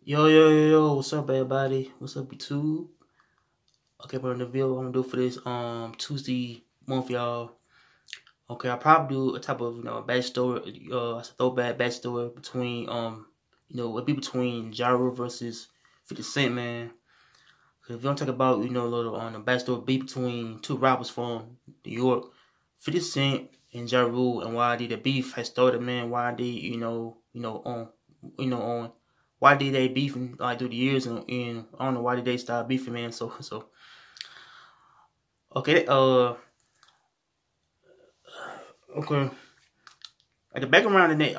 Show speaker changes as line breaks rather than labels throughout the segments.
What's up, everybody? What's up, YouTube? Okay, but in the video I'm gonna do for this Tuesday month, y'all. Okay, I'll probably do a type of backstory, throwback backstory between it'd be between Ja Rule versus 50 Cent, man. Cause if you don't talk about a little on the backstory be between two rappers from New York, 50 Cent and Ja Rule, and why did the beef has started, man? Why did on why did they beefing like through the years, and I don't know why did they start beefing, man. So okay, okay. At the background of that,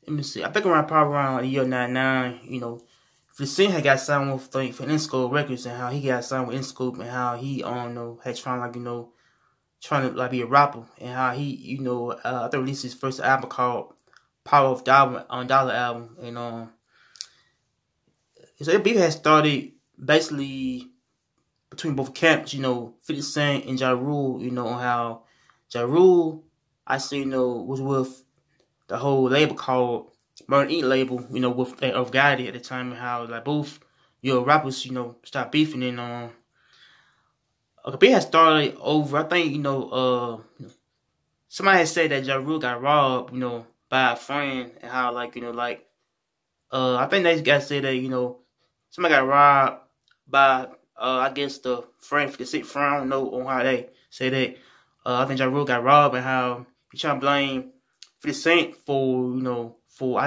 let me see. I think around probably around the year '99, Vicente had got signed with for Interscope Records, and how he got signed with Interscope, and how he had trying to like be a rapper, and how he I think released his first album called Power of Dollar on Dollar album, and so that beef had started basically between both camps, 50 Cent and Ja Rule, on how Ja Rule, I see, was with the whole label called Murder Inc. label, with of Gotti at the time, and how like both rappers, stopped beefing, and okay, beef had started over. I think somebody had said that Ja Rule got robbed, by a friend, and how I think they got said that somebody got robbed by I guess the friend, the sick friend. I don't know on how they say that. I think Ja Rule got robbed, and how he trying to blame 50 Cent for for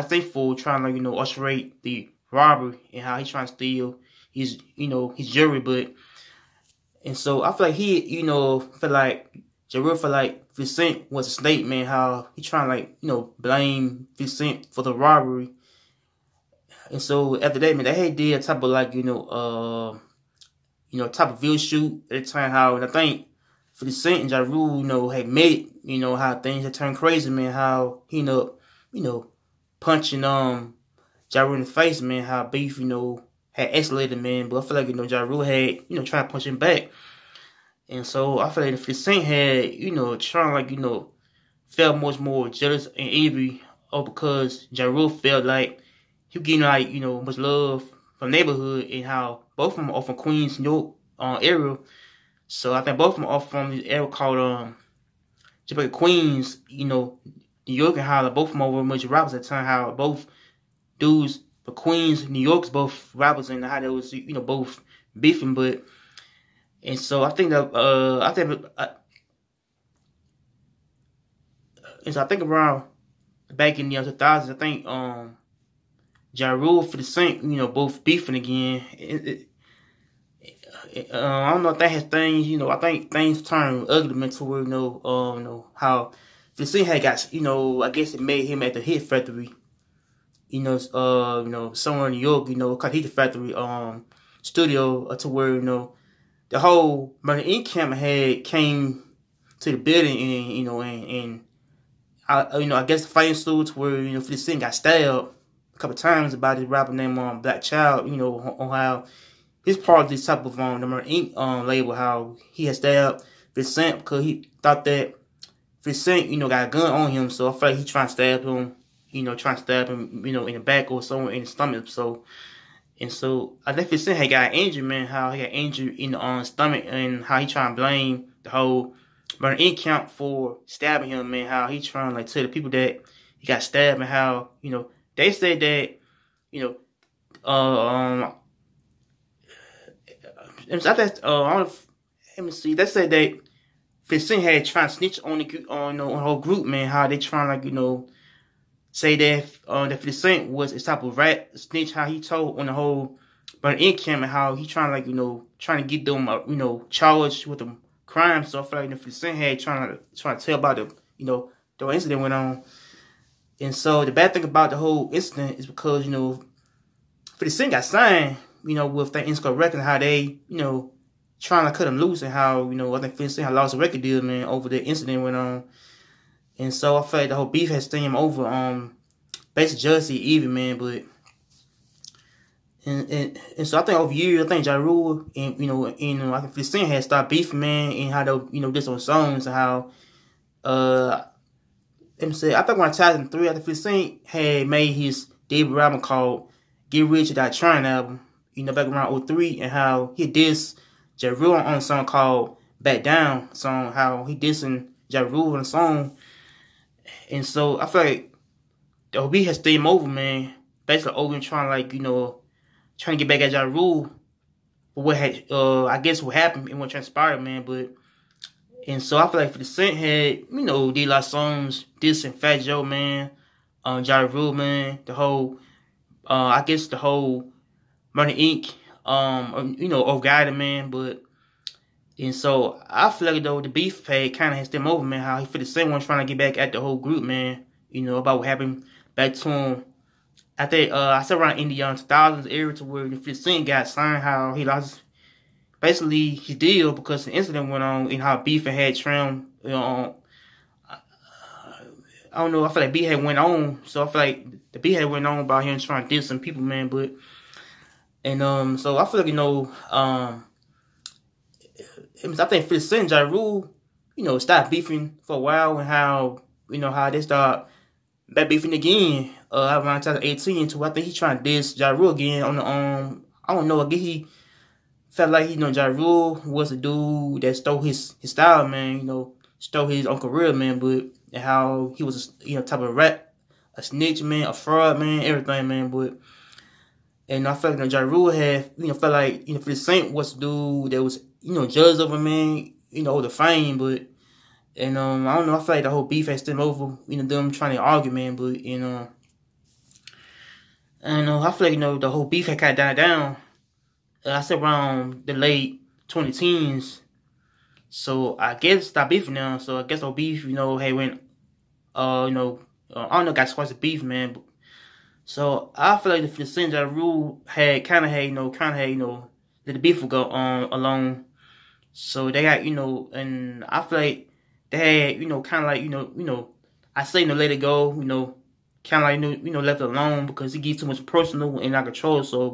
trying to orchestrate the robbery, and how he trying to steal his his jewelry, but and so I feel like he feel like Ja Rule feel like 50 Cent was a snake, man. How he trying to blame 50 Cent for the robbery, and so after that, man, they had did a type of type of video shoot at the time. How, and I think 50 Cent and Ja Rule, had met, how things had turned crazy, man. How he ended up, punching Ja Rule in the face, man. How beef, had escalated, man. But I feel like Ja Rule had, tried to punch him back, and so I feel like 50 Cent had, trying felt much more jealous and envy, because Ja Rule felt like he was getting much love from the neighborhood, and how both of them are from Queens, New York area. So I think both of them are from this area called just like Queens, New York, and how both of them were much rappers at the time. How both dudes for Queens, New York's both rappers, and how they was both beefing. But and so I think that and so I think around back in the 2000s, I think Ja Rule, 50 Cent, both beefing again. I don't know if that has things, I think things turned ugly, man, to where, how 50 Cent had got, I guess it made him at the Hit Factory, somewhere in New York, called Hit Factory, studio, to where, the whole Murder Inc. camp had came to the building, and I guess the fighting stood to where, 50 Cent got stabbed a couple times by this rapper named Black Child, on how he's part of this type of the Murder Inc. Label, how he had stabbed 50 Cent because he thought that 50 Cent, got a gun on him, so I feel like he trying to stab him, in the back or somewhere in the stomach. So and so I think 50 Cent had got injured, man. How he got injured in the stomach, and how he trying to blame the whole Murder Inc. camp for stabbing him, man. How he trying to tell the people that he got stabbed, and how they said that I think I don't know let me see. They said that 50 Cent had trying to snitch on the whole group, man. How they trying say that that 50 Cent was a type of rat snitch. How he told on the whole Murder Inc. camp, and how he trying trying to get them charged with the crime. So I feel like 50 Cent had trying to tell about the incident went on. And so the bad thing about the whole incident is because 50 Cent got signed, with that Interscope record, how they, trying to cut him loose, and how, I think 50 Cent had lost a record deal, man, over the incident went on. And so I feel like the whole beef has stemmed over, basically jealousy, even, man. But and so I think over years, I think Ja Rule and I think 50 Cent had started beefing, man, and how they did some songs, and how let me say, I think around 2003, after 50 Cent had made his David Robin called "Get Rich or Die Trying" album. You know, back around 03, and how he dissed Ja Rule on a song called "Back Down" song. How he dissing Ja Rule on a song, and so I feel like the OB has stayed him over, man. Basically, Ogun trying trying to get back at Ja Rule. But what had I guess what happened and what transpired, man. And so I feel like 50 Cent had, did a lot of songs dissing Fat Joe, man, Ja Rule, man, the whole I guess the whole Murder Inc. Guided, man, and so I feel like though the beef had kinda has them over, man, how he 50 Cent was trying to get back at the whole group, man, about what happened back to him. I think I said around in the 2000s era to where the 50 Cent got signed, how he lost basically his deal because the incident went on and how beef had trimmed, I don't know, I feel like beef had went on, so I feel like the beef had went on about him trying to diss some people, man, so I feel like, I think 50 Cent and Ja Rule, stopped beefing for a while, and how they start back beefing again, around 2018, to I think he trying to diss Ja Rule again on the, I don't know, I guess he felt like, Ja Rule was a dude that stole his style, man, stole his own career, man, and how he was, type of rat, a snitch, man, a fraud, man, everything, man, and I felt like Ja Rule had, felt like, 50 Cent was the dude that was, judged over, man, the fame, and I don't know, I feel like the whole beef had stemmed over, them trying to argue, man, and I feel like, the whole beef had kind of died down. I said around the late 2010s, so I guess stop beefing now. So I guess the beef, hey, went, I don't know, got squashed the beef, man. So I feel like the 50 Cent Ja Rule had kind of let the beef go along. So they got, and I feel like they had, kind of like, I say, let it go, kind of like, left it alone because it gets too much personal and out of control. So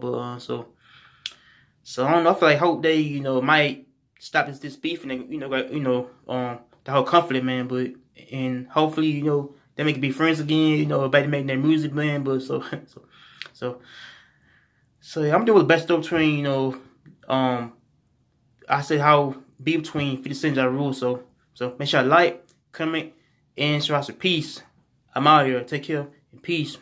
I don't know. I feel like hope they, might stop this beef and the whole conflict, man. And hopefully, they make it be friends again. About to make their music, man. So yeah, I'm doing the best though between, I said how be between 50 Cent and Ja Rule. So make sure I like, comment, and show us a peace. I'm out here. Take care and peace.